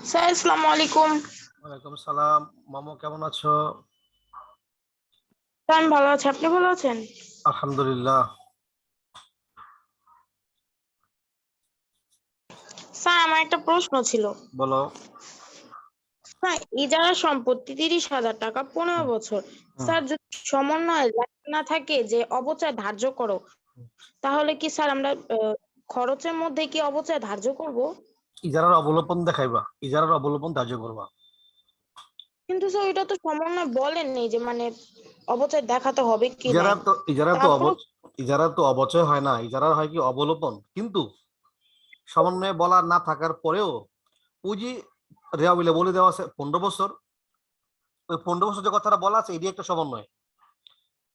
Sir আসসালামু আলাইকুম। ওয়ালাইকুম সালাম। মামু কেমন আছো? স্যার আমি ভালো আছি, আপনি ভালো আছেন? আলহামদুলিল্লাহ। স্যার আমার একটা প্রশ্ন ছিল। বলো। স্যার ইজারা সম্পত্তি 30,000 টাকা 15 বছর। স্যার যদি সমন্বয় লেখা না থাকে যে অবচয় ধার্য করো, তাহলে কি স্যার আমরা খরচের মধ্যে কি অবচয় ধার্য করব? ইজারার অবলোপন দেখাইবা, ইজারার অবলোপন ধার্য করবা। কিন্তু স্যার এটা তো সমন্বয় বলেননি যে মানে অবচয় দেখাতে হবে কি ইজারা নাই। তো ইজারা তো তারপর ইজারা তো অবচয় হয় না, ইজারার হয় কি অবলোপন। কিন্তু সমন্বয়ে বলা না থাকার পরেও পুঁজি রেওয়া মিলে বলে দেওয়া আছে 15 বছর। ওই 15 বছর যে কথাটা বলা আছে এটি একটা সমন্বয়।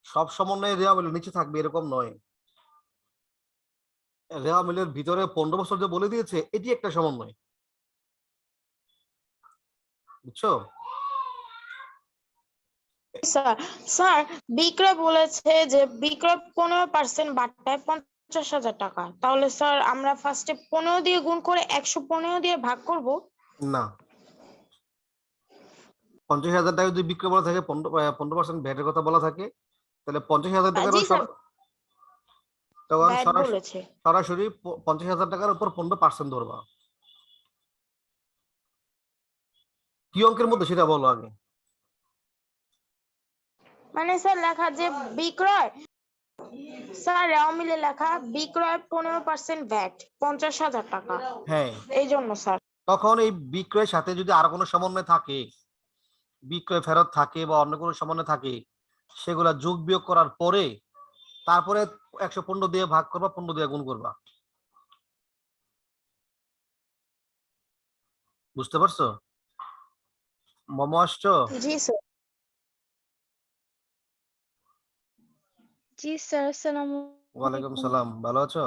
সব সমন্বয়ে রেওয়া মিলে নিচে থাকবে এরকম নয়। রেওয়া মিলের ভিতরে 15 বছর যে বলে দিয়েছে এটি একটা সমন্বয়, বুঝছো? স্যার স্যার বিক্রয় বলেছে যে বিক্রয় 15% বাট্টায় 50,000 টাকা, তাহলে স্যার আমরা ফার্স্টে 15 দিয়ে গুণ করে 115 দিয়ে ভাগ করব। না, 50,000 টাকা যদি বিক্রয় বলা থাকে, 15% ভ্যাটের কথা বলা থাকে, তাহলে 50,000 জি টাকারও স্যার, তখন ব্যাট বলেছে। সরাসরি 50,000 টাকার উপর 15% ধরবা। কি অঙ্কের মধ্যে সেটা বলো আগে। মানে স্যার লেখা যে বিক্রয়, স্যার রেওয়া মিলে লেখা বিক্রয় 15% ভ্যাট 50,000 টাকা, হ্যাঁ, এই জন্য স্যার। তখন এই বিক্রয়ের সাথে যদি আরো কোনো সমন্বয় থাকে, বিক্রয় ফেরত থাকে বা অন্য কোনো সমন্বয় থাকে, সেগুলা যোগ বিয়োগ করার পরে তারপরে 115 দিয়ে ভাগ করবা, 15 দিয়ে গুণ করবা। বুঝতে পারছো? মোমো আসছো? জি স্যার। জি স্যার, আসসালামু ওয়ালাইকুম আলাইকুম। সালাম, ভালো আছো?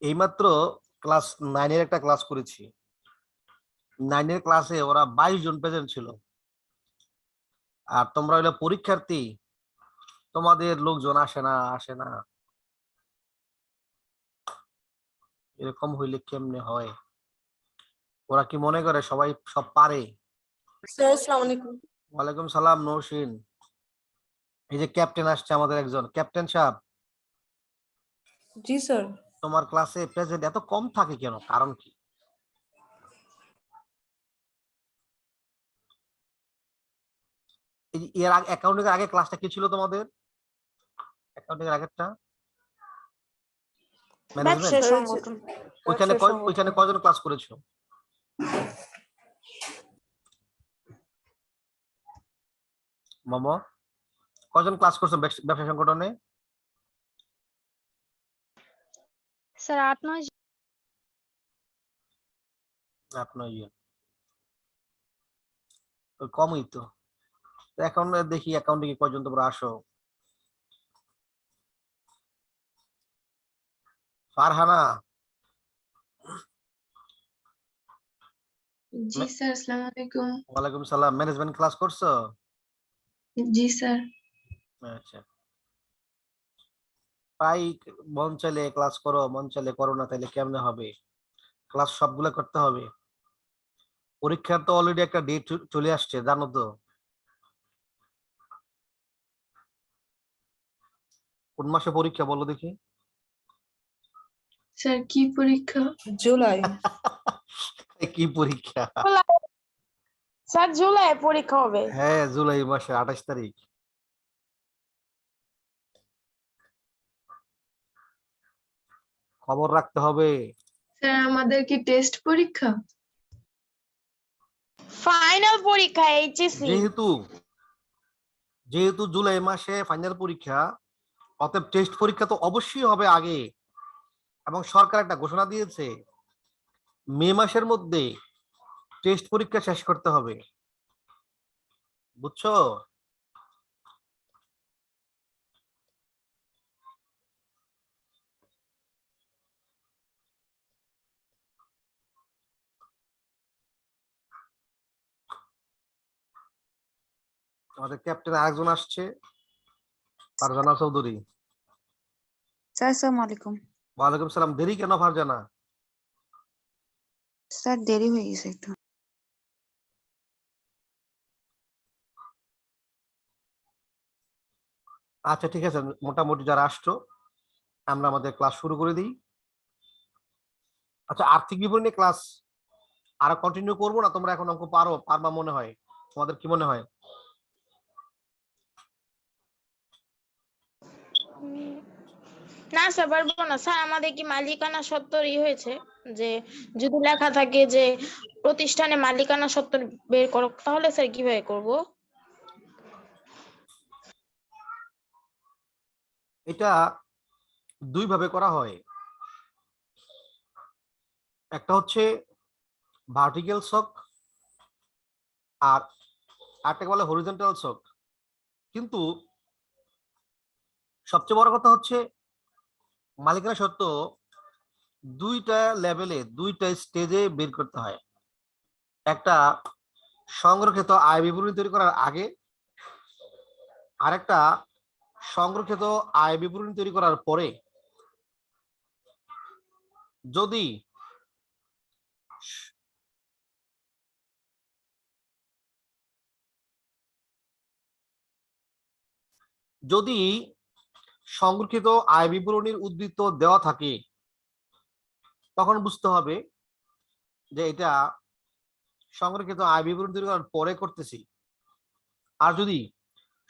এইমাত্র ক্লাস 9-এর একটা ক্লাস করেছি। 9-এর ক্লাসে ওরা 22 জন প্রেজেন্ট ছিল। আর তোমরা হইলে পরীক্ষার্থী, তোমাদের লোকজন আসে না। এরকম হইলে কেমনে হয়? ওরা কি মনে করে সবাই সব পারে? স্যার আসসালামু আলাইকুম। ওয়ালাইকুম সালাম নৌশিন। এই যে ক্যাপ্টেন আসছে আমাদের একজন, ক্যাপ্টেন সাহেব, জি স্যার। তোমার ক্লাসে প্রেজেন্ট এত কম থাকে কেন, কারণ কি? এই যে এর আগে অ্যাকাউন্টিং এর আগে ক্লাসটা কি ছিল তোমাদের? অ্যাকাউন্টিং এর আগেরটা ম্যানেজমেন্ট। ব্যবসা সংগঠন। ওইখানে কয়জন ক্লাস করেছো? মামা, কয়জন ক্লাস করছো ব্যবসা সংগঠনে? স্যার 8-9 আপনার কমই তো। এখন দেখি অ্যাকাউন্টিং এ কয়জন তোমরা আসো। ফারহানা, জি স্যার, আসসালামু আলাইকুম। ওয়ালাইকুম সালাম, ম্যানেজমেন্ট ক্লাস করছো? জি স্যার। আচ্ছা, তাই মন চাইলে ক্লাস করো, মন চাইলে করো না, তাইলে কেমনে হবে? ক্লাস সবগুলো করতে হবে। পরীক্ষার তো অলরেডি একটা ডেট চলে আসছে, জানো তো? কোন মাসে পরীক্ষা বলো দেখি? স্যার কি পরীক্ষা? জুলাই। কি পরীক্ষা? স্যার জুলাই পরীক্ষা হবে। হ্যাঁ, জুলাই মাসে 28 তারিখ। খবর রাখতে হবে। স্যার আমাদের কি টেস্ট পরীক্ষা? ফাইনাল পরীক্ষা এইচএসসি। যেহেতু যেহেতু জুলাই মাসে ফাইনাল পরীক্ষা, অতএব টেস্ট পরীক্ষা তো অবশ্যই হবে আগে। এবং সরকার একটা ঘোষণা দিয়েছে, মে মাসের মধ্যে টেস্ট পরীক্ষা শেষ করতে হবে, বুঝছো? আমাদের ক্যাপ্টেন আরেকজন আসছে, ফারজানা চৌধুরী। স্যার আসসালামু আলাইকুম। ওয়ালাইকুম সালাম। দেরি কেন ফারজানা? স্যার দেরি হয়ে গেছে একটু। আচ্ছা ঠিক আছে, মোটামুটি যারা আসছো আমরা আমাদের ক্লাস শুরু করে দিই। আচ্ছা, আর্থিক বিবরণী ক্লাস আরো কন্টিনিউ করবো না? তোমরা এখন অঙ্ক পারবা মনে হয়? তোমাদের কি মনে হয়? না স্যার, পারবো না স্যার। আমাদের কি মালিকানা সত্ত্বর হয়েছে যে যদি লেখা থাকে যে প্রতিষ্ঠানে মালিকানা সত্ত্বর বের করো, তাহলে স্যার কিভাবে করব? এটা দুই ভাবে করা হয়। একটা হচ্ছে ভার্টিক্যাল শক, আর আরেকটাকে বলে হরিজন্টাল শক। কিন্তু সবচেয়ে বড় কথা হচ্ছে মালিকানা সত্ত্ব দুইটা লেভেলে, দুইটা স্টেজে বের করতে হয়। একটা সংরক্ষিত আয় বিবরণী তৈরি করার আগে, আর একটা সংরক্ষিত আয় বিবরণী তৈরি করার পরে। যদি যদি সংরক্ষিত আয় বিবরণীর উদ্ধৃত দেওয়া থাকে, তখন বুঝতে হবে যে এটা সংরক্ষিত আয় বিবরণী তৈরি করার পরে করতেছি। আর যদি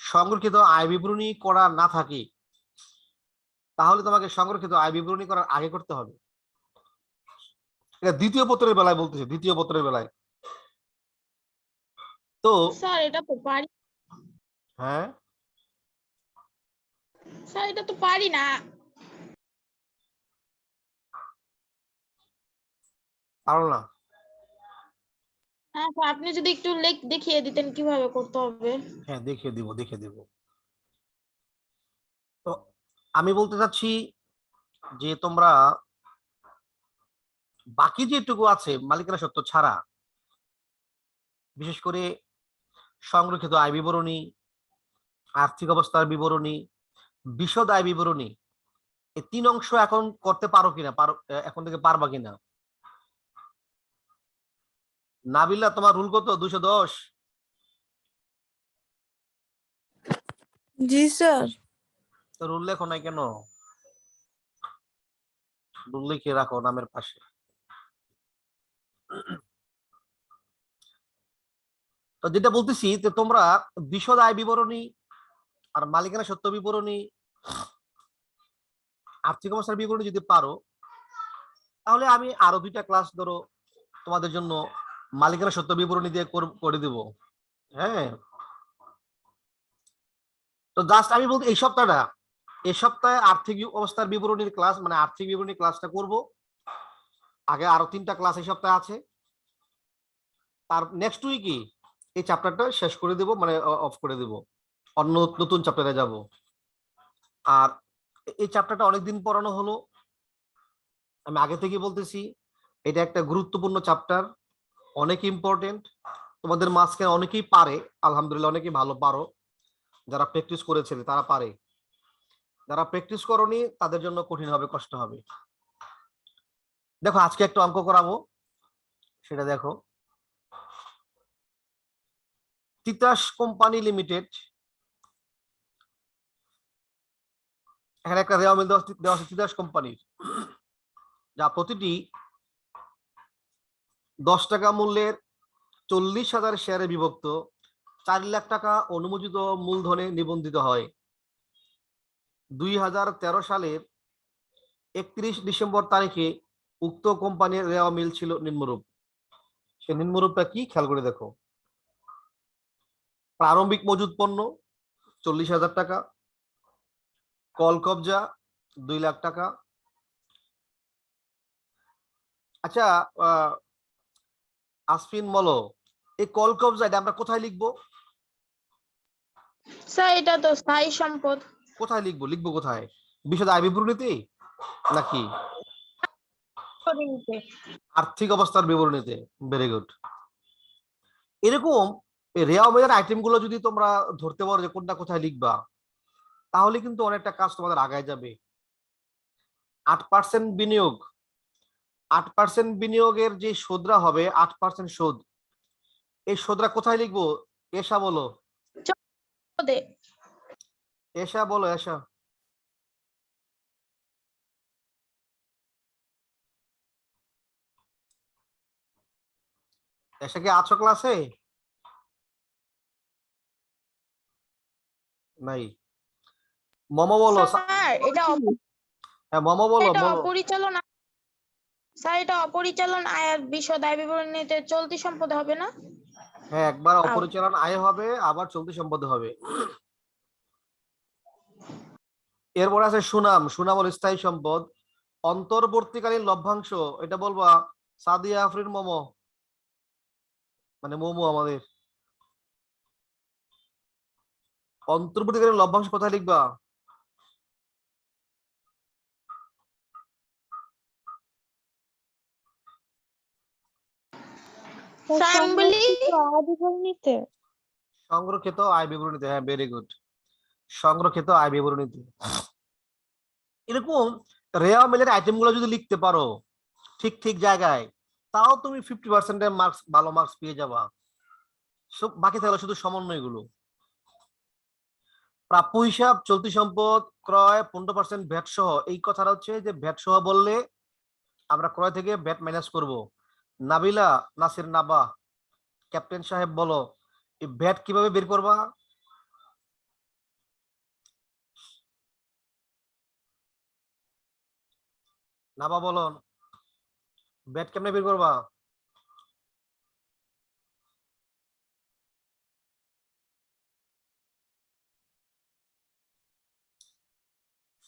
সংরক্ষিত আয় বিবরণী করা না থাকে, তাহলে তোমাকে সংরক্ষিত আয় বিবরণী করার আগে করতে হবে। এটা দ্বিতীয় পত্রের বেলায় বলতেছি, দ্বিতীয় পত্রের বেলায়। তো স্যার এটা তো পারি, হ্যাঁ, স্যার এটা তো পারি না। পারো না? হ্যাঁ স্যার, আপনি যদি একটু দেখিয়ে দিতেন কিভাবে করতে হবে। হ্যাঁ, দেখিয়ে দিব, দেখিয়ে দিব। তো আমি বলতে চাচ্ছি যে তোমরা বাকি যেটুকু আছে মালিকানা সত্ত্ব ছাড়া, বিশেষ করে সংরক্ষিত আয় বিবরণী, আর্থিক অবস্থার বিবরণী, বিশদ আয় বিবরণী, এই তিন অংশ এখন করতে পারো কিনা, এখন থেকে পারবা কিনা? নাবিল্লা, তোমার রুল কত? 210? জি স্যার। তো রুল লেখো নাই কেন? রুল লিখে রাখো নামের পাশে। তো যেটা বলতেছি যে তোমরা বিশদ আয় বিবরণী আর মালিকানা সত্ত্ব বিবরণী, আর্থিক অবস্থার বিবরণী যদি পারো, তাহলে আমি আরো 2টা ক্লাস ধরো তোমাদের জন্য মালিকানা সত্ত্ব বিবরণী দিয়ে করে দিব। হ্যাঁ, তো জাস্ট আমি বলতে এই সপ্তাহে আর্থিক অবস্থার বিবরণীর ক্লাস, মানে আর্থিক বিবরণী ক্লাসটা করব। আগে আরো 3টা ক্লাস এই সপ্তাহে আছে। তার নেক্সট উইকে এই চ্যাপ্টারটা শেষ করে দেব, মানে অফ করে দেব, অন্য নতুন চ্যাপ্টারে যাব। আর এই চ্যাপ্টারটা অনেকদিন পড়ানো হলো, আমি আগে থেকে বলতেছি এটা একটা গুরুত্বপূর্ণ চ্যাপ্টার, অনেক ইম্পর্টেন্ট। তোমাদের মাঝখানে অনেকেই পারে, আলহামদুলিল্লাহ অনেকেই ভালো পারো। যারা প্র্যাকটিস করেছে তারা পারে, যারা প্র্যাকটিস করনি তাদের জন্য কঠিন হবে, কষ্ট হবে। দেখো আজকে একটা অঙ্ক করাবো, সেটা দেখো। তিতাস কোম্পানি লিমিটেড, এখানে একটা রেওয়া মিল দেওয়া আছে তিতাস কোম্পানির, যা প্রতিটি 10 টাকা মূল্যের 40,000 শেয়ারে বিভক্ত 4 লাখ টাকা অনুমোদিত মূলধনে নিবন্ধিত হয়। 2013 সালের 31 ডিসেম্বর তারিখে উক্ত কোম্পানির রেওয়া মিল ছিল নিম্নরূপ। সে নিম্নরূপটা কি খেয়াল করে দেখো। প্রারম্ভিক মজুদ পণ্য 40,000 টাকা, কল কবজা 2 লাখ টাকা। আচ্ছা, আসফিন বলো, এই কল কবজা এটা আমরা কোথায় লিখবো? স্যার এটা তো স্থায়ী সম্পদ। কোথায় লিখবো? লিখবো কোথায়? বিশদ আয় বিবরণীতে নাকি আর্থিক অবস্থার বিবরণীতে? Very good. এরকম রেওয়া মেজার আইটেম গুলো যদি তোমরা ধরতে পারো যে কোনটা কোথায় লিখবা, তাহলে কিন্তু অনেকটা কাজ তোমাদের আগায় যাবে। 8% বিনিয়োগ 8% বিনিয়োগের যে সুদরা হবে 8% সুদ, এই সুদরা কোথায় লিখবো? এসা বলো, ওদে এসা বলো, এসা। এসা কি আছো ক্লাসে? নাই। মমো বলো। স্যার এটা হ্যাঁ মমো বলো, এটা মমো। অপরিচালন স্যার এটা অপরিচালন আয়ের বিশদ আয় বিবরণীতে চলতি সম্পদ হবে না? হ্যাঁ, একবার আও। অপরিচালন আয় হবে, আবার চলতি সম্পদ হবে। এরপর আছে সুনাম, সুনাম হল স্থায়ী সম্পদ। অন্তর্বর্তীকালীন লভ্যাংশ, এটা বলবা সাদিয়া আফরিন মোমো, মানে মোমো আমাদের। অন্তর্বর্তীকালীন লভ্যাংশ কোথায় লিখবা? স্যার আমি বলি সংরক্ষিত আয় বিবরণীতে। হ্যাঁ, ভেরি গুড, সংরক্ষিত আয় বিবরণীতে। এরকম রেওয়া মিলের আইটেম গুলো যদি লিখতে পারো ঠিক ঠিক জায়গায়, তাও তুমি 50% মার্কস, ভালো মার্কস পেয়ে যাবা। সব বাকি থাকলো শুধু সমন্বয় গুলো। প্রাপ্য হিসাব, চলতি সম্পদ, ক্রয় 15% ভ্যাট সহ। এই কথাটা হচ্ছে যে ভ্যাট সহ বললে আমরা ক্রয় থেকে ভ্যাট মাইনাস করব। নাবিলা, নাসির, নাবা, ক্যাপ্টেন সাহেব বলো, এই ভ্যাট কিভাবে বের করবা? নাবা বলো, ভ্যাট কেমনে বের করবা?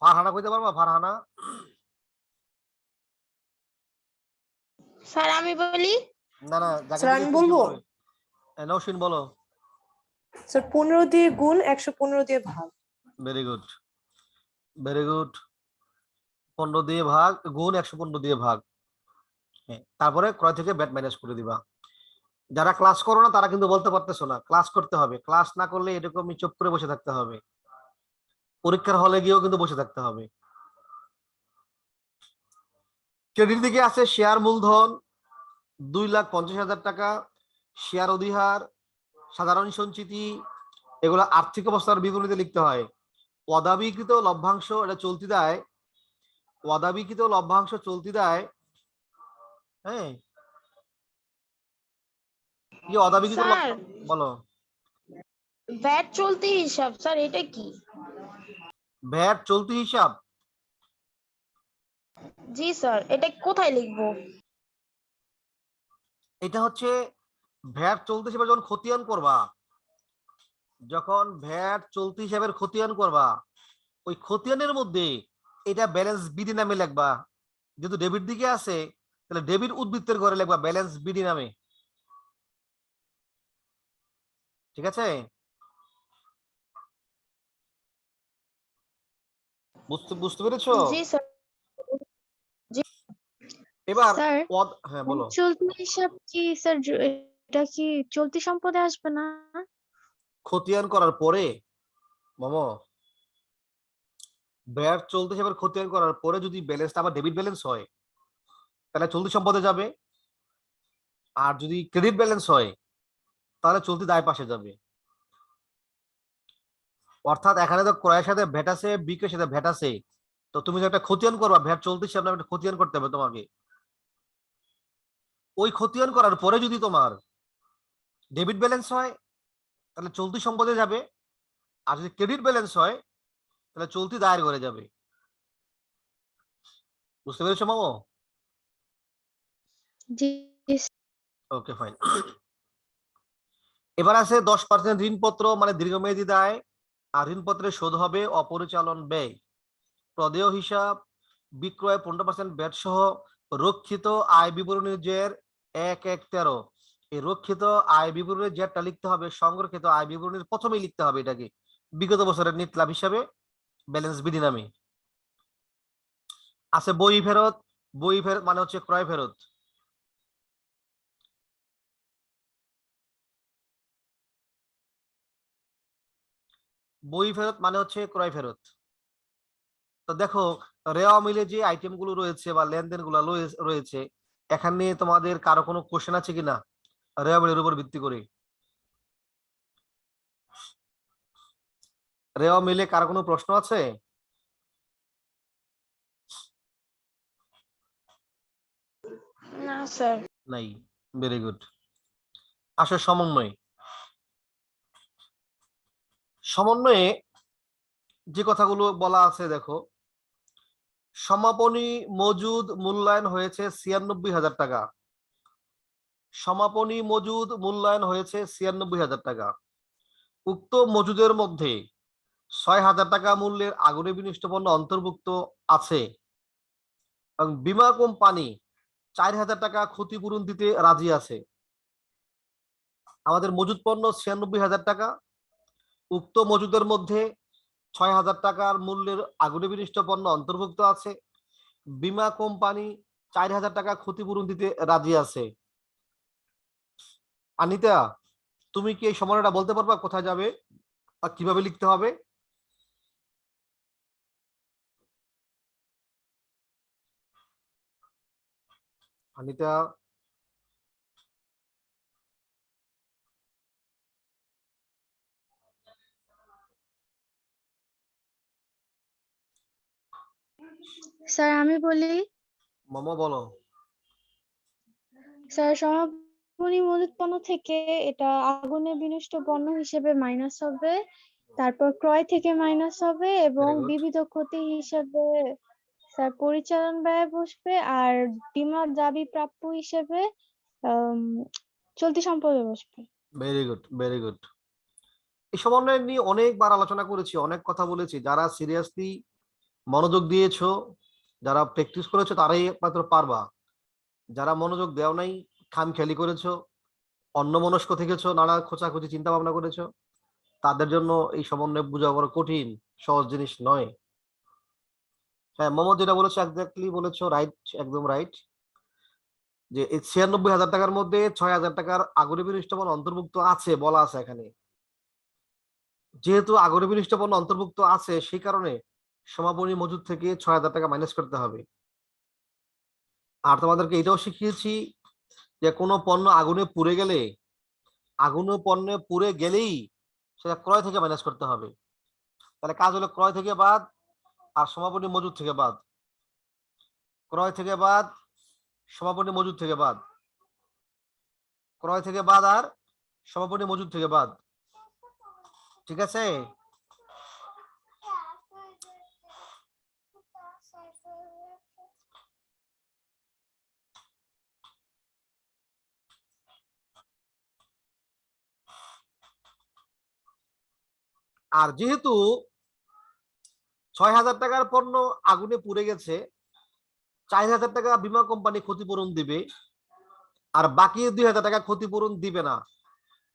ফারহানা কইতে পারবা? ফারহানা। স্যার আমি বলি না না, যাকে স্যার আমি জিজ্ঞেস বলবো? করবে। নৌসিন বলো। স্যার 15 দিয়ে গুণ 115 দিয়ে ভাগ। Very good, very good. 15 দিয়ে ভাগ গুণ 115 দিয়ে ভাগ। হ্যাঁ, তারপরে ক্রয় থেকে ব্যাট মাইনাস করে দিবা। যারা ক্লাস করো না তারা কিন্তু বলতে পারতেছো না, ক্লাস করতে হবে। ক্লাস না করলে এরকমই চুপ করে বসে থাকতে হবে, পরীক্ষার হলে গিয়েও কিন্তু বসে থাকতে হবে। ক্রেডিট দিকে আছে শেয়ার মূলধন 2,50,000 টাকা, শেয়ার অধিহার, সাধারণ সঞ্চিতি, এগুলো আর্থিক অবস্থার বিবরণীতে লিখতে হয়। অদাবিকৃত লভ্যাংশ, এটা চলতি দায়। অদাবিকৃত লভ্যাংশ চলতি দায়। হ্যাঁ, কি অদাবিকৃত স্যার বলো? ভ্যাট চলতি হিসাব স্যার এটা কি? ভ্যাট চলতি হিসাব, জি স্যার এটা কোথায় লিখবো? এটা হচ্ছে ভ্যাট চলতি হিসাবে যখন খতিয়ান করবা, যখন ভ্যাট চলতি হিসাবের খতিয়ান করবা, ওই খতিয়ানের মধ্যে এটা ব্যালেন্স বিডি নামে লিখবা। যেহেতু ডেবিট দিকে আছে, তাহলে ডেবিট উদ্বৃত্তের ঘরে লিখবা ব্যালেন্স বিডি নামে। ঠিক আছে? বুঝতে বুঝতে পেরেছো? জি স্যার। এবার স্যার পদ, হ্যাঁ বলো। চলতি হিসাব কি স্যার এটা কি চলতি সম্পদে আসবে না? খতিয়ান করার পরে মামা, ভ্যাট চলতি হিসাবের খতিয়ান করার পরে যদি ব্যালেন্সটা আবার ডেবিট ব্যালেন্স হয়, তাহলে চলতি সম্পদে যাবে। আর যদি ক্রেডিট ব্যালেন্স হয়, তাহলে চলতি দায় পাশে যাবে। অর্থাৎ এখানে তো ক্রয়ের সাথে ভ্যাট আছে, বিক্রয়ের সাথে ভ্যাট আছে, তো তুমি যে একটা খতিয়ান করবা, ভ্যাট চলতি হিসাবে একটা খতিয়ান করতে হবে তোমাকে। ওই খতিয়ান করার পরে যদি তোমার ডেবিট ব্যালেন্স হয়, তাহলে চলতি সম্পদে যাবে। আর যদি ক্রেডিট ব্যালেন্স হয়, তাহলে চলতি দায়ের ঘরে যাবে। বুঝতে পেরেছো মামো? জি ওকে, ফাইন। এবার আছে 10% ঋণপত্র, মানে দীর্ঘমেয়াদী দায়। আর ঋণপত্রের শোধ হবে অপরিচালন ব্যয়। প্রদেয় হিসাব, বিক্রয় 15% ব্যাট সহ, রক্ষিত আয় বিবরণীর জের 1-1-13। এই রক্ষিত আয় বিবরণীর জেরটা লিখতে হবে সংরক্ষিত আয় বিবরণীর প্রথমেই লিখতে হবে এটাকে, বিগত বছরের নেট লাভ হিসাবে ব্যালেন্স বিডি নামে। আছে বই ফেরত, বই ফেরত মানে হচ্ছে ক্রয় ফেরত। বই ফেরত মানে হচ্ছে ক্রয় ফেরত। তো দেখো রেওয়া মিলে যে আইটেম গুলো রয়েছে বা লেনদেন গুলো রয়েছে, এখানে তোমাদের কারো কোনো কোশ্চেন আছে কিনা রেওয়া মিলের উপর ভিত্তি করে? রেওয়া মিলে কারো কোনো প্রশ্ন আছে? না স্যার। নাই। Very good. আসলে সমন্বয়ে যে কথাগুলো বলা আছে দেখো, সমাপনী মজুদ মূল্যায়ন হয়েছে ৯৬,০০০ টাকা। সমাপনী মজুদ মূল্যায়ন হয়েছে ৯৬,০০০ টাকা। উক্ত মজুদের মধ্যে ৬,০০০ টাকা মূল্যের আগুনে বিনষ্ট পণ্য অন্তর্ভুক্ত আছে এবং বীমা কোম্পানি ৪,০০০ টাকা ক্ষতিপূরণ দিতে রাজি আছে। আমাদের মজুদ পণ্য ৯৬,০০০ টাকা। উক্ত মজুদের মধ্যে ৬,০০০ টাকার মূল্যের আগুনে বিনষ্ট পণ্য অন্তর্ভুক্ত আছে। বীমা কোম্পানি ৪,০০০ টাকা ক্ষতিপূরণ দিতে রাজি আছে। আনিতা, তুমি কি এই সময়টা বলতে পারবা কোথায় যাবে আর কিভাবে লিখতে হবে? আনিতা, স্যার আমি বলি। মামা বলো। স্যার সমাপনী মজুত পণ্য থেকে এটা আগুনে বিনষ্ট পণ্য হিসেবে মাইনাস হবে, তারপর ক্রয় থেকে মাইনাস হবে এবং Very good. বিবিধ ক্ষতি হিসেবে স্যার পরিচালন ব্যয় বসবে, আর বীমা দাবি প্রাপ্য হিসেবে আম, চলতি সম্পদে বসবে। Very good, very good. এই সমন্বয় নিয়ে অনেকবার আলোচনা করেছি, অনেক কথা বলেছি। যারা সিরিয়াসলি মনোযোগ দিয়েছো, যারা প্র্যাকটিস করেছো তারাই একমাত্র পারবা। যারা মনোযোগ দেও নাই, খামখেয়ালি করেছো, অন্যমনস্ক থেকেছো, নানা খোঁচাখুচি চিন্তা ভাবনা করেছো, তাদের জন্য এই সমন্বয় বোঝা বড় কঠিন, সহজ জিনিস নয়। হ্যাঁ, মোহাম্মদ যেটা বলেছো এক্স্যাক্টলি বলেছো, রাইট, একদম রাইট। যে এই ৯৬,০০০ টাকার মধ্যে ৬,০০০ টাকার আগুনে বিনষ্ট পণ্য অন্তর্ভুক্ত আছে বলা আছে এখানে। যেহেতু আগুনে বিনষ্ট পণ্য অন্তর্ভুক্ত আছে, সেই কারণে সমাপনী মজুদ থেকে ৬,০০০ টাকা মাইনাস করতে হবে। আর তোমাদেরকে এটাও শিখিয়েছি যে কোনো পণ্য আগুনে পুড়ে গেলে, আগুনে পণ্য পুড়ে গেলেই সেটা ক্রয় থেকে মাইনাস করতে হবে। তাহলে কাজ হলো ক্রয় থেকে বাদ আর সমাপনী মজুদ থেকে বাদ, ক্রয় থেকে বাদ, সমাপনী মজুদ থেকে বাদ, ক্রয় থেকে বাদ আর সমাপনী মজুদ থেকে বাদ। ঠিক আছে? আর যেহেতু ৬,০০০ টাকার পণ্য আগুনে পুড়ে গেছে, ৪,০০০ টাকা বীমা কোম্পানি ক্ষতিপূরণ দিবে, আর বাকি ২,০০০ টাকা ক্ষতিপূরণ দিবে না।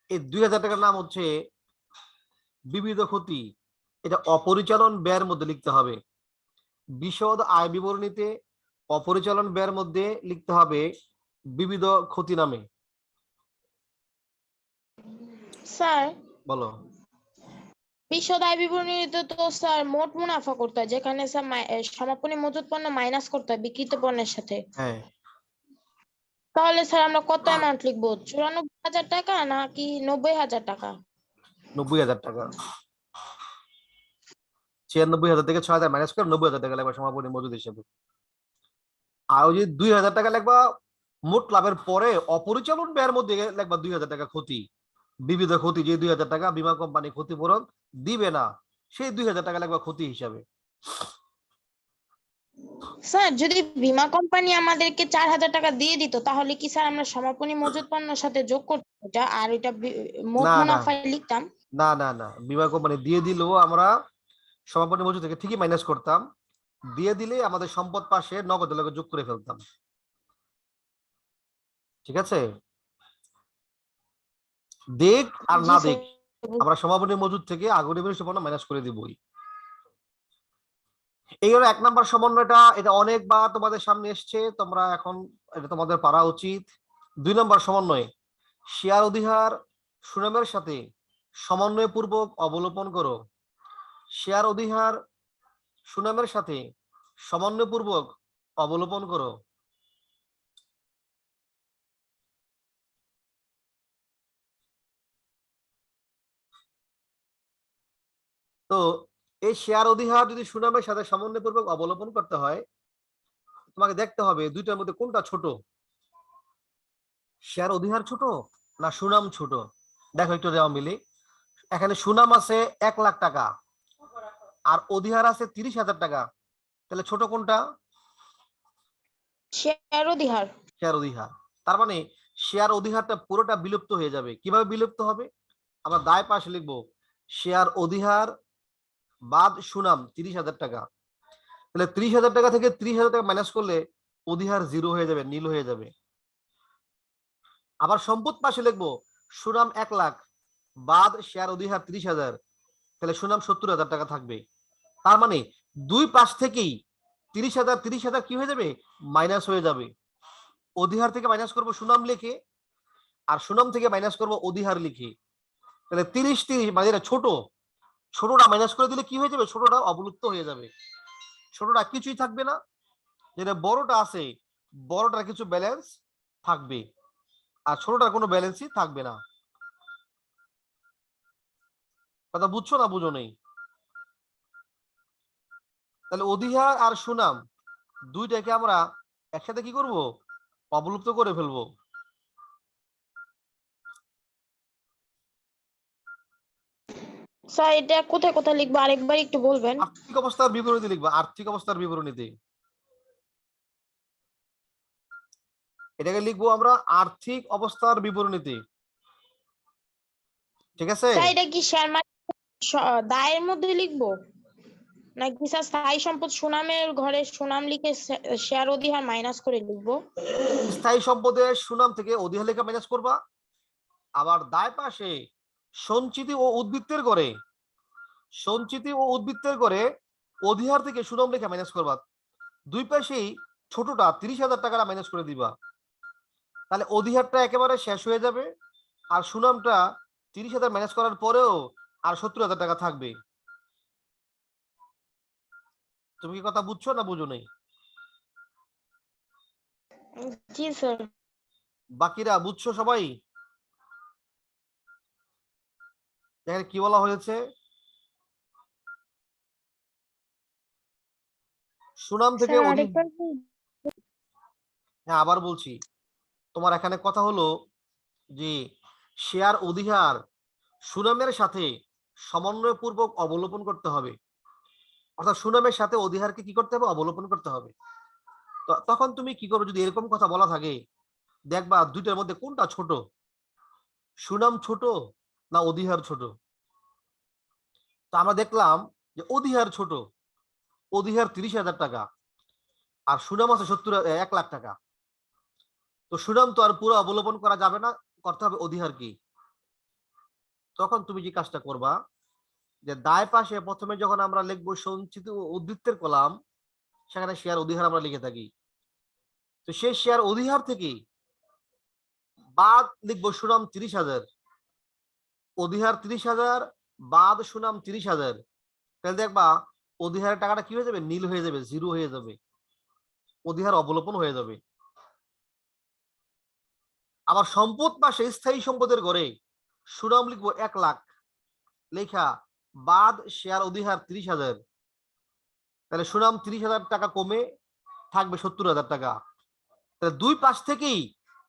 এই ২,০০০ টাকার নাম হচ্ছে বিবিধ ক্ষতি। এটা অপরিচালন ব্যয়ের মধ্যে লিখতে হবে। বিশদ আয় বিবরণীতে অপরিচালন ব্যয়ের মধ্যে লিখতে হবে বিবিধ ক্ষতি নামে। স্যার, বলো। বিশদ আয় বিবরণীতে তো স্যার মোট মুনাফা করতে হয়, যেখানে স্যার সমাপনী মজুত পণ্য মাইনাস করতে হয় বিক্রিত পণ্যের সাথে। হ্যাঁ, তাহলে স্যার আমরা কত অ্যামাউন্ট লিখবো? ৯৪,০০০ টাকা নাকি ৯০,০০০ টাকা? ৯০,০০০ টাকা। ৯৬,০০০ থেকে ৬,০০০ মাইনাস করে ৯০,০০০ টাকা লাগবে সমাপনী মজুদ হিসেবে। আর ওই যে ২,০০০ টাকা লাগবা মোট লাভের পরে অপরিচালন ব্যয়ের মধ্যে লাগবা ২,০০০ টাকা ক্ষতি, বিবিধ ক্ষতি। যে ২,০০০ টাকা বীমা কোম্পানি ক্ষতিপূরণ দিবে না, সেই ২,০০০ টাকা লাগবা ক্ষতি হিসাবে। স্যার, যদি বীমা কোম্পানি আমাদেরকে ৪,০০০ টাকা দিয়ে দিত, তাহলে কি স্যার আমরা সমাপনী মজুত পণ্যের সাথে যোগ করতাম এটা, আর এটা মোট না না মুনাফায় লিখতাম? না না না, বীমা কোম্পানি দিয়ে দিলেও আমরা সমাপনী মজুদ থেকে ঠিকই মাইনাস করতাম, দিয়ে দিলে আমাদের সম্পদ পাশে নগদ লগে যোগ করে ফেলতাম। ঠিক আছে? দেখ আর জি না স্যার। দেখ, আমরা সমাপনী মজুদ থেকে আগুনে বিনষ্ট পণ্য মাইনাস করে দিবই। এই হলো ১ নম্বর সমন্বয়টা। এটা অনেকবার তোমাদের সামনে এসছে, তোমরা এখন এটা তোমাদের পারা উচিত। ২ নম্বর সমন্বয়, শেয়ার অধিহার সুনামের সাথে সমন্বয় পূর্বক অবলোপন করো। শেয়ার অধিহার সুনামের সাথে সমন্বয়পূর্বক অবলোপন করো। তো এই শেয়ার অধিহার যদি সুনামের সাথে সমন্বয়পূর্বক অবলোপন করতে হয়, তোমাকে দেখতে হবে দুইটার মধ্যে কোনটা ছোট, শেয়ার অধিহার ছোট না সুনাম ছোট। দেখো একটু দেওয়া মিলি, এখানে সুনাম আছে 1,00,000 টাকা আর অধিহার আছে 30,000 টাকা, তাহলে ছোট কোনটা? শেয়ার অধিহার। শেয়ার অধিহার। তার মানে শেয়ার অধিহারটা পুরোটা বিলুপ্ত হয়ে যাবে। কিভাবে বিলুপ্ত হবে? আমরা দায় পাশে লিখবো শেয়ার অধিহার বাদ সুনাম 30,000 টাকা। তাহলে 30,000 টাকা থেকে 30,000 টাকা মাইনাস করলে অধিহার 0 হয়ে যাবে, নীল হয়ে যাবে। আবার সম্পদ পাশে লিখবো সুনাম 1,00,000 বাদ শেয়ার অধিহার 30,000, তাহলে সুনাম 70,000 টাকা থাকবে। তার মানে দুই পাশ থেকেই 30,000 কি হয়ে যাবে? মাইনাস হয়ে যাবে। অধিহার থেকে মাইনাস করব সুনাম লিখে, আর সুনাম থেকে মাইনাস করব অধিহার লিখে। তাহলে 30 মানে যেটা ছোট, ছোটটা মাইনাস করে দিলে কি হয়ে যাবে? ছোটটা অবলুপ্ত হয়ে যাবে, ছোটটা কিছুই থাকবে না। যেটা বড়টা আছে, বড়টার কিছু ব্যালেন্স থাকবে, আর ছোটটার কোনো ব্যালেন্সই থাকবে না। কথা বুঝছো না বুঝো নেই? তাহলে অধিহার আর সুনাম দুইটাকে আমরা একসাথে কি করব? অবলুপ্ত করে ফেলবো। স্যার এটা কোথায় কোথায় লিখবো আরেকবার একটু বলবেন? আর্থিক অবস্থার বিবরণীতে লিখবা, আর্থিক অবস্থার বিবরণীতে। এটাকে লিখবো আমরা আর্থিক অবস্থার বিবরণীতে, ঠিক আছে? স্যার এটা কি শেয়ার মার্কেট দায়ের মধ্যে লিখবো নাকি স্যার স্থায়ী সম্পদ সুনামের ঘরে সুনাম লিখে শেয়ার অধিহার মাইনাস করে লিখবো? স্থায়ী সম্পদের সুনাম থেকে অধিহার লেখা মাইনাস করবা। আবার দায় পাশে সঞ্চিতি ও উদ্বৃত্তের ঘরে, সঞ্চিতি ও উদ্বৃত্তের ঘরে অধিহার থেকে সুনাম লেখা মাইনাস করবা। দুই পাশেই ছোটটা 30,000 টাকাটা মাইনাস করে দিবা। তাহলে অধিহারটা একেবারে শেষ হয়ে যাবে, আর সুনামটা 30,000 মাইনাস করার পরেও আর 70,000 টাকা থাকবে। তুমি কি কথা বুঝছো না বুঝো নাই? জি স্যার। বাকিরা বুঝছো সবাই? এখানে কি বলা হয়েছে? সুনাম থেকে স্যার আরেকবার হ্যাঁ আবার বলছি, তোমার এখানে কথা হলো যে শেয়ার অধিহার সুনামের সাথে সমন্বয়পূর্বক অবলোপন করতে হবে। অর্থাৎ সুনামের সাথে অধিহারকে কি করতে হবে? অবলোপন করতে হবে। তখন তুমি কি করবে? যদি এরকম কথা বলা থাকে, দেখবা দুইটার মধ্যে কোনটা ছোট, সুনাম ছোট না অধিহার ছোট? তো আমরা দেখলাম যে অধিহার ছোট, অধিহার 30,000 টাকা আর সুনাম আছে 1,00,000 টাকা। তো সুনাম তো আর পুরো অবলোপন করা যাবে না, করতে হবে অধিহার কি। তখন তুমি যে কাজটা করবা, যে দায় পাশে প্রথমে যখন আমরা লিখবো সঞ্চিত ও উদ্বৃত্তের কলাম, সেখানে শেয়ার অধিহার আমরা লিখে থাকি। তো সেই শেয়ার অধিহার থেকে বাদ লিখবো সুনাম 30,000, অধিহার 30,000 বাদ সুনাম 30,000, তাহলে দেখবা অধিহারের টাকাটা কি হয়ে যাবে? নীল হয়ে যাবে, 0 হয়ে যাবে, অধিহার অবলোপন হয়ে যাবে। আবার সম্পদ পাশে স্থায়ী সম্পদের ঘরে সুনাম লিখবো 1,00,000 লেখা বাদ শেয়ার অধিহার 30,000, তাহলে সুনাম 30,000 টাকা কমে থাকবে 70,000 টাকা। তাহলে দুই পাশ থেকেই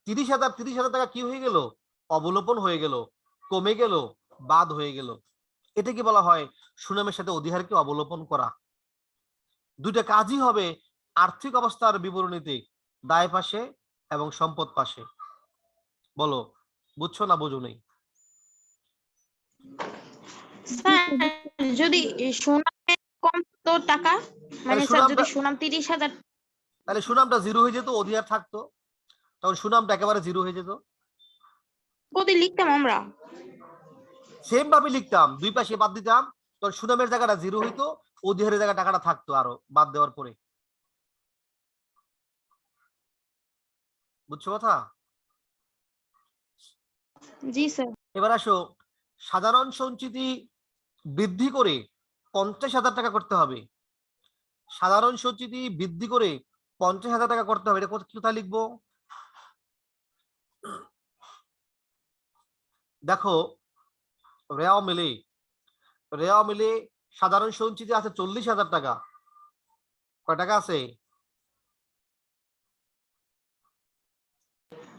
30,000 টাকা কি হয়ে গেল? অবলোপন হয়ে গেল, কমে গেল, বাদ হয়ে গেল। এটাকে বলা হয় সুনামের সাথে অধিহারকে অবলোপন করা। দুইটা কাজই হবে আর্থিক অবস্থার বিবরণীতে, দায় পাশে এবং সম্পদ পাশে। বলো বুঝছো না বুঝো নেই? স্যার যদি সুনামে কম তো টাকা মানে স্যার যদি সুনাম 30,000, তাহলে সুনামটা 0 হয়ে যেত, অধিহার থাকতো, তখন সুনামটা একেবারে 0 হয়ে যেত। যদি লিখতাম আমরা সেম ভাবে লিখতাম, দুই পাশে বাদ দিতাম, তখন সুনামের জায়গাটা 0 হইতো, অধিহারের জায়গা টাকাটা থাকতো আরো বাদ দেওয়ার পরে। বুঝছো কথা? জি স্যার। এবার আসো, সাধারণ সঞ্চিতি বৃদ্ধি করে 50,000 টাকা করতে হবে। সাধারণ সঞ্চিতি বৃদ্ধি করে 50,000 টাকা করতে হবে, এটা কোথায় লিখবো? দেখো রেওয়া মিলে সাধারণ সঞ্চিতি আছে 40,000 টাকা। কয় টাকা আছে?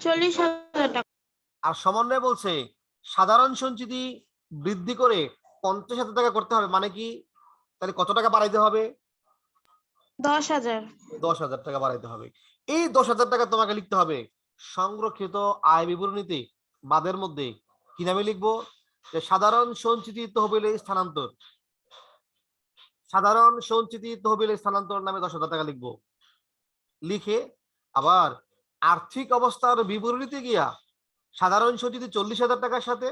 40,000 টাকা। আর সমন্বয় বলছে সাধারণ সঞ্চিতি বৃদ্ধি করে 50,000 টাকা করতে হবে, মানে কি? তাহলে কত টাকা বাড়াইতে হবে? 10,000। 10,000 টাকা বাড়াইতে হবে। এই 10,000 টাকা তোমাকে লিখতে হবে সংরক্ষিত আয় বিবরণীতে বাদের মধ্যে। কি নামে লিখবো? যে সাধারণ সঞ্চিতি তহবিলে স্থানান্তর। সাধারণ সঞ্চিতি তহবিলে স্থানান্তর নামে 10,000 টাকা লিখবো। লিখে আবার আর্থিক অবস্থার বিবরণীতে গিয়া সাধারণ সঞ্চিতি 40,000 টাকার সাথে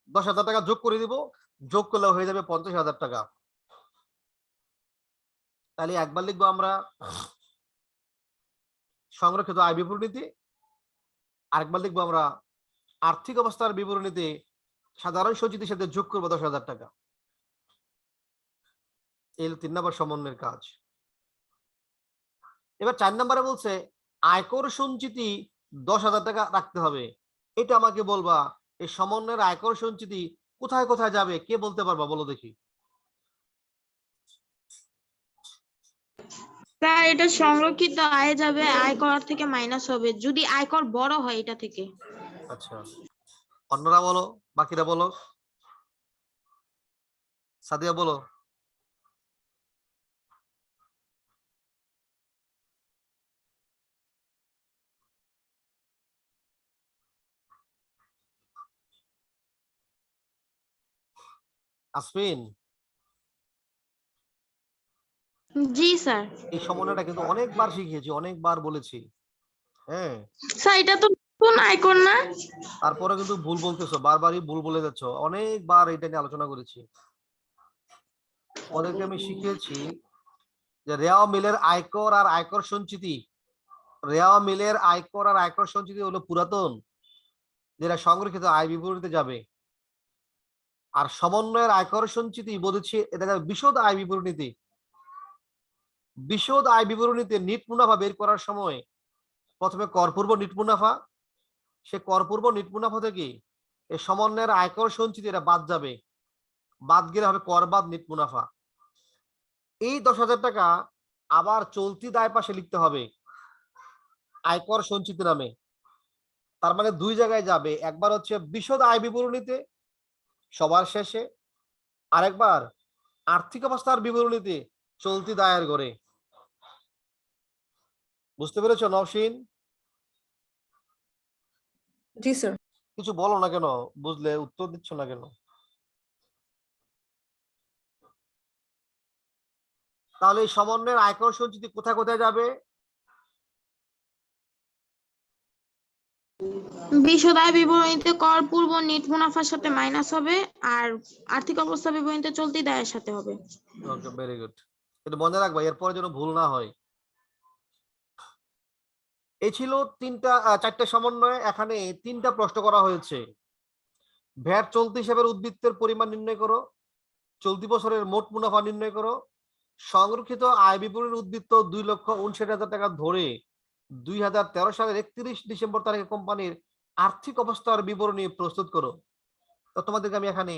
10,000 টাকা যোগ করে দিব। যোগ করলে হয়ে যাবে 50,000 টাকা। তাহলে একবার লিখবো আমরা সংরক্ষিত আয় বিবরণীতে, আরেকবার লিখবো আমরা আর্থিক অবস্থার বিবরণীতে সাধারণ সঞ্চিতির সাথে যোগ করবো 10,000 টাকা। এই 3 নম্বর সমন্বয়ের কাজ। এবার 4 নম্বরে বলছে আয়কর সঞ্চিতি 10,000 টাকা রাখতে হবে। এটা আমাকে বলবা এই সমন্বয়ের আয়কর সঞ্চিতি কোথায় কোথায় যাবে, কে বলতে পারবা? বলো দেখি। স্যার এটা সংরক্ষিত আয় যাবে, আয়কর থেকে মাইনাস হবে যদি আয়কর বড় হয় এটা থেকে। আচ্ছা, অন্যরা বলো, বাকিরা বলো। সাদিয়া বলো। আসমিন, জি স্যার। এই সমন্বয়টা কিন্তু অনেকবার শিখিয়েছি, অনেকবার বলেছি। হ্যাঁ, স্যার এটা তো নতুন আয়কর না? তারপরে কিন্তু ভুল বলতেছো, বারবারই ভুল বলে যাচ্ছ। অনেকবার এটা নিয়ে আলোচনা করেছি। ওদেরকে আমি শিখিয়েছি যে রেওয়া মিলের আয়কর আর আয়কর সঞ্চিতি, রেওয়া মিলের আয়কর আর আয়কর সঞ্চিতি হলো পুরাতন, যেটা সংরক্ষিত আয় বিবরণীতে যাবে। আর সমন্বয়ের আয়কর সঞ্চিতি বলেছি এটা যাবে বিশদ আয় বিবরণীতে। বিশদ আয় বিবরণীতে নিট মুনাফা বের করার সময় প্রথমে করপূর্ব নিট মুনাফা, সে করপূর্ব নিট মুনাফা থেকে এই সমন্বয়ের আয়কর সঞ্চিতি এটা বাদ যাবে, বাদ গেলে হবে কর বাদ নিট মুনাফা। এই 10,000 টাকা আবার চলতি দায় পাশে লিখতে হবে আয়কর সঞ্চিতি নামে। তার মানে দুই জায়গায় যাবে, একবার হচ্ছে বিশদ আয় বিবরণীতে সবার শেষে, আরেকবার আর্থিক অবস্থার বিবরণীতে চলতি দায়ের ঘরে। বুঝতে পেরেছো নওশিন? জি স্যার। কিছু বলো না কেন? বুঝলে উত্তর দিচ্ছ না কেন? তাহলে এই সমন্বয়ের আয়কর সঞ্চিতি কোথায় কোথায় যাবে? বিশদ আয় বিবরণীতে কর পূর্ব নিট মুনাফার সাথে মাইনাস হবে, আর আর্থিক অবস্থা বিবরণীতে চলতি দায়ের সাথে হবে। ওকে, ভেরি গুড। এটা মনে রাখবা, এরপরে যেন ভুল না হয়। এই ছিল চারটে সমন্বয়। এখানে 3টা প্রশ্ন করা হয়েছে। ভ্যাট চলতি হিসাবের উদ্বৃত্তের পরিমাণ নির্ণয় করো, চলতি বছরের মোট মুনাফা নির্ণয় করো, সংরক্ষিত আয় বিবরণীর উদ্বৃত্ত 2,59,000 টাকা ধরে 2013 সালের 31 ডিসেম্বর তারিখে কোম্পানির আর্থিক অবস্থার বিবরণী প্রস্তুত করো। তো তোমাদেরকে আমি এখানে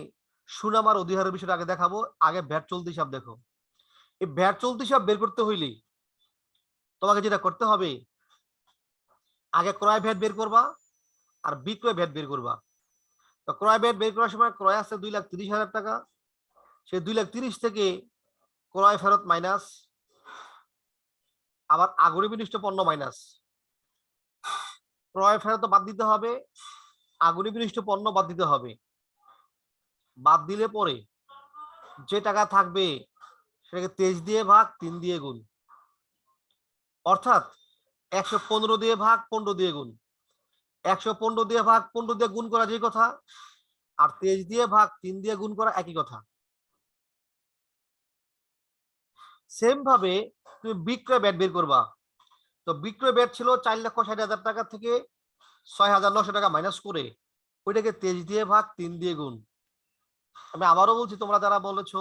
সুনাম আর অধিহারের বিষয়টা আগে দেখাবো। আগে ভ্যাট চলতি হিসাব দেখো। এই ভ্যাট চলতি হিসাব বের করতে হইলে তোমাকে যেটা করতে হবে, আগে ক্রয় ভ্যাট বের করবা আর বিক্রয় ভ্যাট বের করবা। তো ক্রয় ভ্যাট বের করার সময় ক্রয় আছে 2,30,000 টাকা, সেই 2,30,000 থেকে ক্রয় ফেরত মাইনাস, আবার আগুনে বিনিষ্ট পণ্য মাইনাস। ক্রয় ফেরত বাদ দিতে হবে, আগুনে বিনিষ্ট পণ্য বাদ দিতে হবে। বাদ দিলে পরে যে টাকা থাকবে সেটাকে 23 দিয়ে ভাগ 3 দিয়ে গুণ, অর্থাৎ 115 দিয়ে ভাগ 15 দিয়ে গুণ। 115 দিয়ে ভাগ 15 দিয়ে গুণ করা যে কথা, আর 23 দিয়ে ভাগ 3 দিয়ে গুণ করা একই কথা। সেম ভাবে তুমি বিক্রয় ব্যাট বের করবা। তো বিক্রয় ব্যাট ছিল 4,60,000 টাকা থেকে 6,900 টাকা মাইনাস করে ওইটাকে 23 দিয়ে ভাগ 3 দিয়ে গুণ। আমি আবারও বলছি, তোমরা যারা বলেছো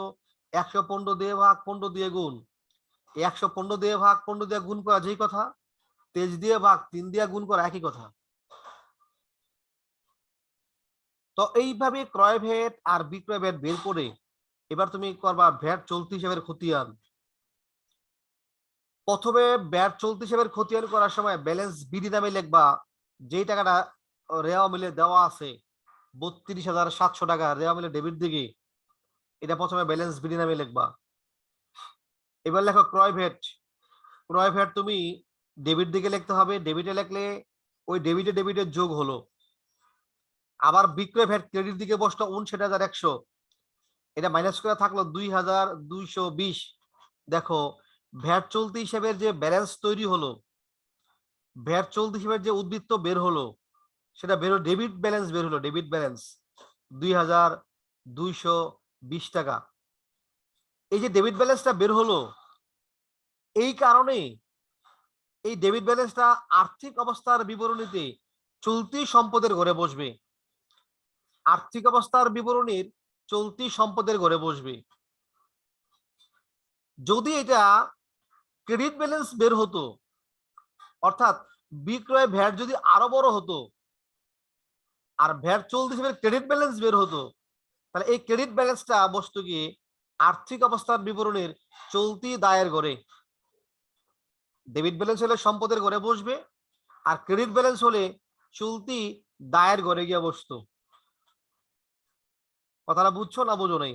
115 দিয়ে ভাগ 15 দিয়ে গুণ, 115 দিয়ে ভাগ 15 দিয়ে গুণ করা যেই কথা, 23 দিয়ে ভাগ 3 দিয়ে গুণ করা একই কথা। তো এইভাবে ক্রয় ভ্যাট আর বিক্রয় ভ্যাট বের করে এবার তুমি করবা ভ্যাট চলতি হিসাবের খতিয়ান। প্রথমে ভ্যাট চলতি হিসাবের খতিয়ান করার সময় ব্যালেন্স বিডি নামে লিখবা, যেই টাকাটা রেওয়া মিলে দেওয়া আছে 32,700 টাকা রেওয়া মিলে ডেবিট দিকে, এটা প্রথমে ব্যালেন্স বিডি নামে লিখবা। এবার লেখো ক্রয় ভ্যাট। ক্রয় ভ্যাট তুমি ডেবিট দিকে লিখতে হবে, ডেবিটে লিখলে ওই ডেবিটে ডেবিটের যোগ হলো। আবার বিক্রয় ভ্যাট ক্রেডিট দিকে বসলো 59,100, এটা মাইনাস করে থাকলো 2,220। দেখো ভ্যাট চলতি হিসেবের যে ব্যালেন্স তৈরি হলো, ভ্যাট চলতি হিসেবের যে উদ্বৃত্ত বের হলো, সেটা বের হলো ডেবিট ব্যালেন্স বের হলো, ডেবিট ব্যালেন্স 2,220 টাকা। এই যে ডেবিট ব্যালেন্সটা বের হলো, এই কারণে এই ডেবিট ব্যালেন্সটা আর্থিক অবস্থার বিবরণীতে চলতি সম্পদের ঘরে বসবে, আর্থিক অবস্থার বিবরণীর চলতি সম্পদের ঘরে বসবে। যদি এটা ক্রেডিট ব্যালেন্স বের হতো, অর্থাৎ বিক্রয় ভ্যাট যদি আরো বড় হতো আর ভ্যাট চলতি হিসেবে ক্রেডিট ব্যালেন্স বের হতো, তাহলে এই ক্রেডিট ব্যালেন্সটা বসতো গিয়ে আর্থিক অবস্থার বিবরণীর চলতি দায়ের ঘরে। ডেবিট ব্যালেন্স হলে সম্পদের ঘরে বসবে, আর ক্রেডিট ব্যালেন্স হলে চলতি দায়ের ঘরে গিয়ে বসতো। কথাটা বুঝছো না বুঝো নাই?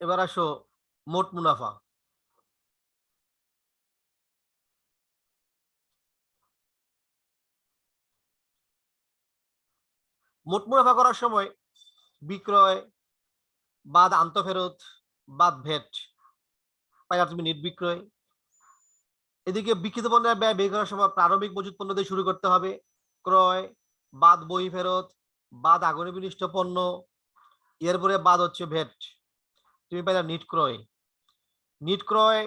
এবার আসো মোট মুনাফা। মোট মুনাফা করার সময় বিক্রয় বাদ আন্তঃফেরত বাদ ভ্যাট পাইলা তুমি নেট বিক্রয়। এদিকে বিক্রিত পণ্যের ব্যয় বের করার সময় প্রারম্ভিক মজুত পণ্য দিয়ে শুরু করতে হবে, ক্রয় বাদ বই ফেরত বাদ আগুনে বিনিষ্ট পণ্য, এরপরে বাদ হচ্ছে ভ্যাট, তুমি পাইলা নিট ক্রয়। নিট ক্রয়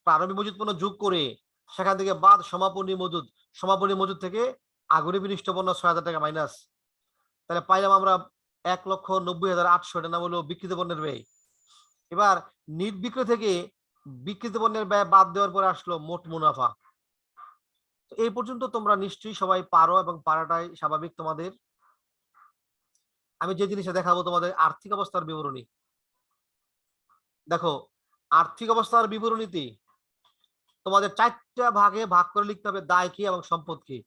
প্রারম্ভিক মজুত পণ্য যোগ করে সেখান থেকে বাদ সমাপনী মজুদ, সমাপনী মজুদ থেকে আগুনে বিনিষ্ট পণ্য 6,000 টাকা মাইনাস, তাহলে পাইলাম আমরা 1,90,800, এটা নাম হলো বিক্রিত পণ্যের ব্যয়। এবার নিট বিক্রয় থেকে বিক্রিত পণ্যের ব্যয় বাদ দেওয়ার পরে আসলো মোট মুনাফা। এই পর্যন্ত তোমরা নিশ্চয়ই সবাই পারো এবং পারাটাই স্বাভাবিক তোমাদের। আমি যে জিনিসটা দেখাবো তোমাদের আর্থিক অবস্থার বিবরণী। দেখো আর্থিক অবস্থার বিবরণীতে তোমাদের 4টা ভাগে ভাগ করে লিখতে হবে দায় কি এবং সম্পদ কি।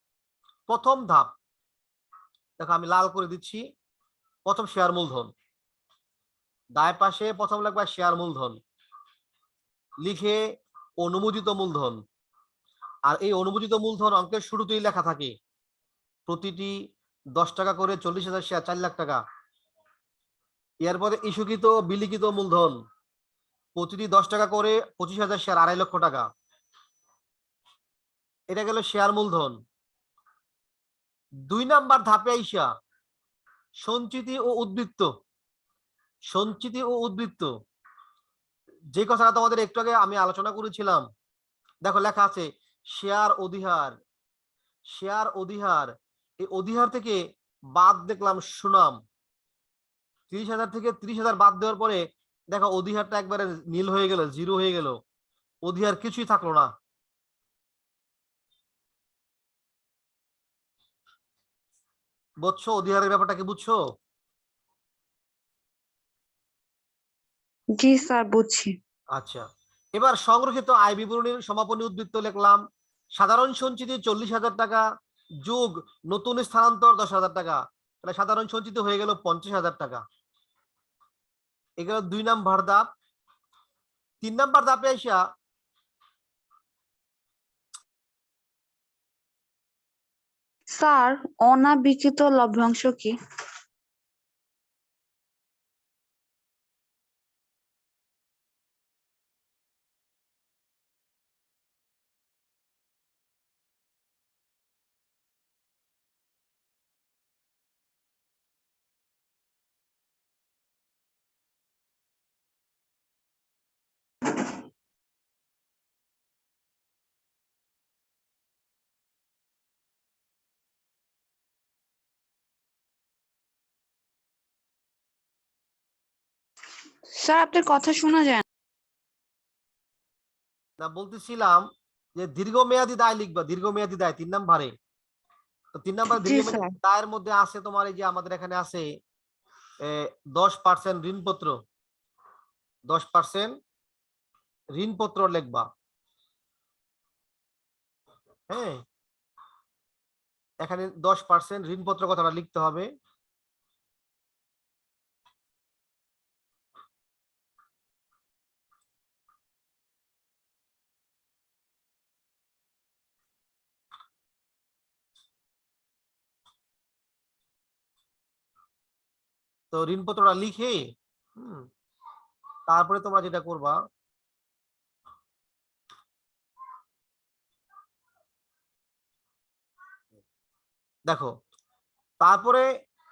প্রথম ধাপ দেখো আমি লাল করে দিচ্ছি, প্রথম শেয়ার মূলধন, দায় পাশে প্রথম লাগবে শেয়ার মূলধন, লিখে অনুমোদিত মূলধন। আর এই অনুমোদিত মূলধন অঙ্কের শুরুতেই লেখা থাকে প্রতিটি 10 টাকা করে 40,000 শেয়ার 4 লাখ টাকা। এরপরে ইস্যুকৃত বিলিখিত মূলধন প্রতিটি 10 টাকা করে 25,000 শেয়ার 2.5 লক্ষ টাকা। এটা গেল শেয়ার মূলধন। 2 নাম্বার ধাপে আইসা সঞ্চিতি ও উদ্বৃত্ত। সঞ্চিতি ও উদ্বৃত্ত যে কথাটা তোমাদের একটু আগে আমি আলোচনা করেছিলাম, দেখো লেখা আছে শেয়ার অধিহার। শেয়ার অধিহার, এই অধিহার থেকে বাদ দেখলাম সুনাম, 30,000 থেকে 30,000 বাদ দেওয়ার পরে দেখো অধিহারটা একবারে নীল হয়ে গেল, জিরো হয়ে গেল, অধিহার কিছুই থাকলো না। বুঝছো অধিহারের ব্যাপারটা কি বুঝছো? জি স্যার বুঝছি। আচ্ছা, এবার সংরক্ষিত আয় বিবরণীর সমাপনী উদ্বৃত্ত লিখলাম সাধারণ সঞ্চিতি 40,000 টাকা যোগ নতুন স্থানান্তর 10,000 টাকা, তাহলে সাধারণ সঞ্চিতি হয়ে গেল 50,000 টাকা। এগুলো 2 নাম্বার ধাপ। 3 নাম্বার ধাপে আইসা স্যার অনাবিকৃত লভ্যাংশ কি? স্যার আপনার কথা শোনা যায় না। না, বলতেছিলাম যে দীর্ঘমেয়াদী দায় লিখবা, দীর্ঘমেয়াদী দায় 3 নম্বরে। তো 3 নম্বরে জি দীর্ঘমেয়াদী স্যার। দায়ের মধ্যে আছে তোমার এই যে আমাদের এখানে আছে 10% ঋণপত্র, 10% ঋণপত্র লিখবা। হ্যাঁ, এখানে 10% ঋণপত্র কথাটা লিখতে হবে। তো ঋণপত্রটা লিখে তারপরে তোমরা যেটা করবা, দেখো, তারপরে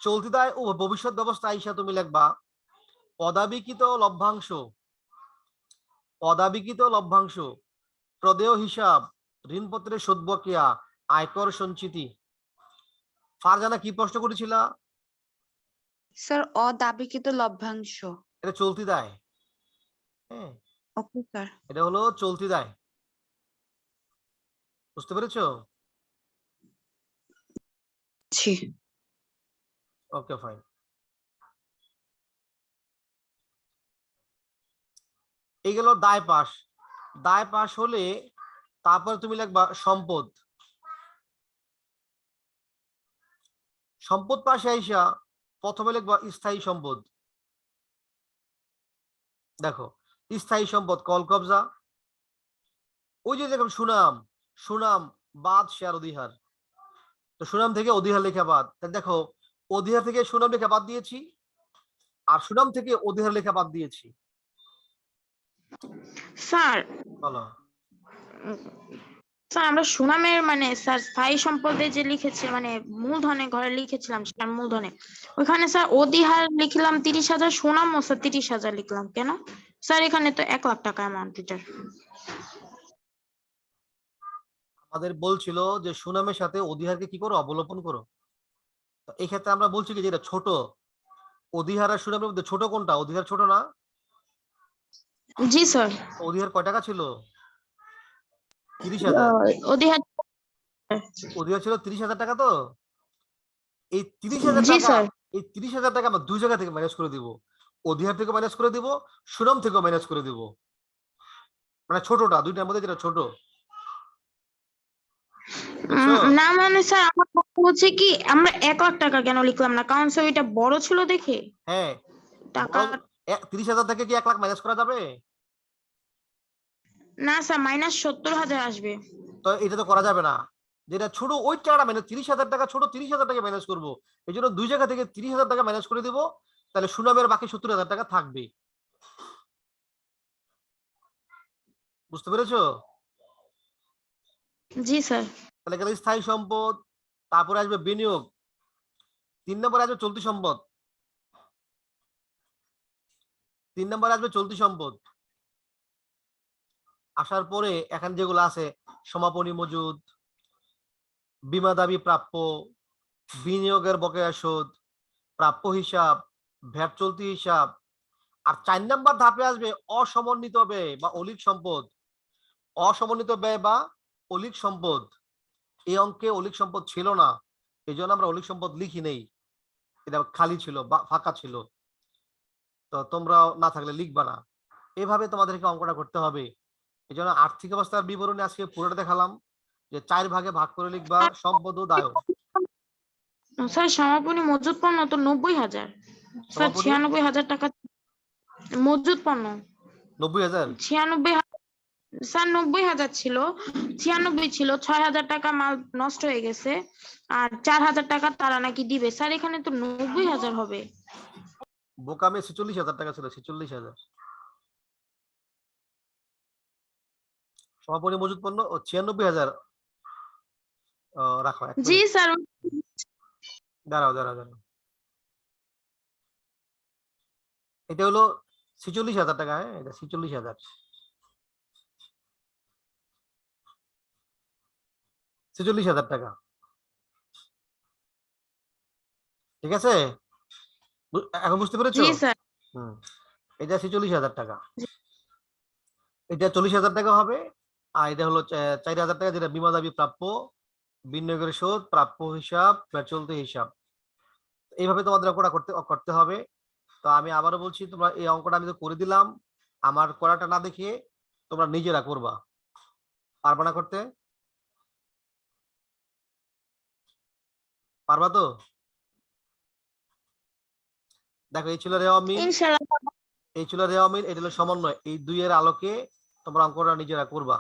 চলতি দায় ও ভবিষ্যৎ ব্যবস্থা হিসাবে তুমি লিখবা পদাবিকৃত লভ্যাংশ, পদাবিকৃত লভ্যাংশ, প্রদেয় হিসাব, ঋণপত্রের শোধ বকেয়া, আয়কর সঞ্চিতি। ফারজানা কি প্রশ্ন করেছিল? স্যার অদাবিকৃত লভ্যাংশ। এটা চলতি দায়। হ্যাঁ, ওকে স্যার। এটা হলো চলতি দায়, বুঝতে পেরেছো? জি। ওকে, ফাইন। এই গেল দায় পাশ। দায় পাশ হলে তারপরে তুমি লিখবা সম্পদ। সম্পদ পাশে আইসা প্রথমে লিখবা স্থায়ী সম্পদ। দেখো, স্থায়ী সম্পদ কল কবজা, ওই যে দেখো সুনাম, সুনাম বাদ শেয়ার অধিহার। তো সুনাম থেকে অধিহার লেখা বাদ, তাহলে দেখো অধিহার থেকে সুনাম লেখা বাদ দিয়েছি, আর সুনাম থেকে অধিহার লেখা বাদ দিয়েছি। স্যার বলো। স্যার আমরা সুনামের মানে স্যার স্থায়ী সম্পদে যে লিখেছি মানে মূলধনে ঘরে লিখেছিলাম সেটা মূলধনে, ওইখানে স্যার অধিহার লিখলাম 30,000, সুনাম ও স্যার 30,000 লিখলাম কেন স্যার? এখানে তো 1,00,000 টাকা অ্যামাউন্ট এটার। আমাদের বলছিল যে সুনামের সাথে অধিহারকে কি করো, অবলোপন করো। তো এই ক্ষেত্রে আমরা বলছি কি যে এটা ছোট, অধিহার আর সুনামের মধ্যে ছোট কোনটা? অধিহার ছোট না? জি স্যার। অধিহার কয় টাকা ছিল? 30,000। অধিহার। অধিহার ছিল 30,000 টাকা। তো এই 30,000 জি টাকা, স্যার। এই 30,000 টাকা আমরা দুই জায়গা থেকে ম্যানেজ করে দিব, অধিহার থেকে ম্যানেজ করে দিব, সুনাম থেকে ম্যানেজ করে দিব। মানে ছোটটা দুইটার মধ্যে যেটা ছোট, বুঝছো? না মানে স্যার আমার কথা হচ্ছে কি আমরা 1,00,000 টাকা কেন লিখলাম না, কারণ স্যার এটা বড় ছিল দেখে হ্যাঁ, টাকা। 30,000 থেকে কি 1,00,000 ম্যানেজ করা যাবে? না স্যার -70,000 আসবে। তো এটা তো করা যাবে না, যেটা ছোট ওই টাকাটা মানে 30,000 টাকা ছোট, 30,000 টাকা ম্যানেজ করবো, এই জন্য দুই জায়গা থেকে 30,000 টাকা ম্যানেজ করে দিব, তাহলে সুনামের বাকি 70,000 টাকা থাকবে। বুঝতে পেরেছো? জি স্যার। তাহলে গেল স্থায়ী সম্পদ, তারপরে আসবে বিনিয়োগ, 3 নম্বরে আসবে চলতি সম্পদ, 3 নম্বরে আসবে চলতি সম্পদ। আসার পরে এখানে যেগুলো আছে সমাপনী মজুদ, বীমা দাবি প্রাপ্য, বিনিয়োগের বকেয়া শোধ, প্রাপ্য হিসাব, ভ্যাট চলতি হিসাব। আর 4 নম্বর ধাপে আসবে অসমন্বিত ব্যয় বা অলিক সম্পদ, অসমন্বিত ব্যয় বা অলিক সম্পদ। এই অঙ্কে অলিক সম্পদ ছিল না, এই জন্য আমরা অলিক সম্পদ লিখি নেই, এটা খালি ছিল বা ফাঁকা ছিল। তো তোমরাও না থাকলে লিখবা না, এভাবে তোমাদেরকে অঙ্কটা করতে হবে। এই জন্য আর্থিক অবস্থার বিবরণী আজকে পুরোটা দেখালাম, যে 4 ভাগে ভাগ করে লিখবা সম্পদ ও দায়। স্যার সমাপনী মজুদ পণ্য তো 90,000, স্যার সমাপনী 96,000 টাকা মজুদ পণ্য। 90,000। 96,000 স্যার 90,000 ছিল, 96 ছিল, 6,000 টাকা মাল নষ্ট হয়ে গেছে, আর 4,000 টাকা তারা নাকি দিবে। স্যার এখানে তো 90,000 হবে। বোকামে 46,000 টাকা ছিল, 46,000 সমাপনী মজুদ পণ্য ও 96,000 রাখো। এক জি মিনিট, স্যার। দাঁড়াও দাঁড়াও দাঁড়াও, এটা হলো 46,000 টাকা। হ্যাঁ, এটা 46,000, 46,000 টাকা। ঠিক আছে, এখন বুঝতে পেরেছো? জি স্যার। হুম। এটা 46,000 টাকা, এটা 40,000 টাকা হবে। আর এটা হলো 4,000 টাকা, যেটা বিমা দাবি প্রাপ্য, বিনিয়োগের সুদ, প্রাপ্য হিসাব, চলতি হিসাব। এইভাবে তোমাদের অঙ্কটা করতে হবে। তো আমি আবারও বলছি, তোমরা এই অঙ্কটা আমি তো করে দিলাম, আমার করাটা না দেখিয়ে তোমরা নিজেরা করবা। পারবা না করতে? পারবা তো? দেখো, এই ছিল রেওয়া মিল, ইনশাআল্লাহ। এই ছিল রেওয়া মিল, এটা হলো সমন্বয়। এই দুইয়ের আলোকে তোমরা অঙ্কটা নিজেরা করবা।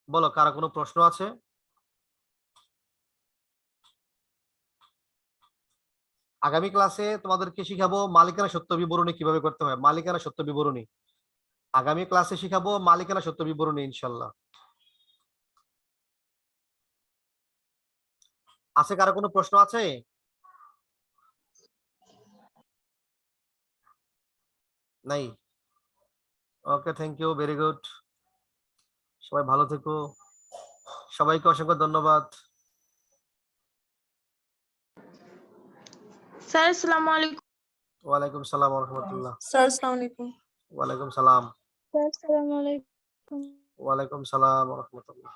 বলো, কারো কোনো প্রশ্ন আছে? আগামী ক্লাসে তোমাদেরকে শিখাবো মালিকানা সত্য বিবরণী কিভাবে করতে হয়। মালিকানা সত্য বিবরণী আগামী ক্লাসে শিখাবো, মালিকানা সত্য বিবরণী ইনশাল্লাহ। আছে কারো কোনো প্রশ্ন আছে? নাই? ওকে, থ্যাংক ইউ, ভেরি গুড। সবাই ভালো থেকো, সবাইকে অসংখ্য ধন্যবাদ। স্যার আসসালামু আলাইকুম। ওয়ালাইকুম সালাম ওয়া রাহমাতুল্লাহ। স্যার আসসালামু আলাইকুম। ওয়ালাইকুম সালাম। স্যার আসসালামু আলাইকুম। ওয়ালাইকুম সালাম ওয়া রাহমাতুল্লাহ।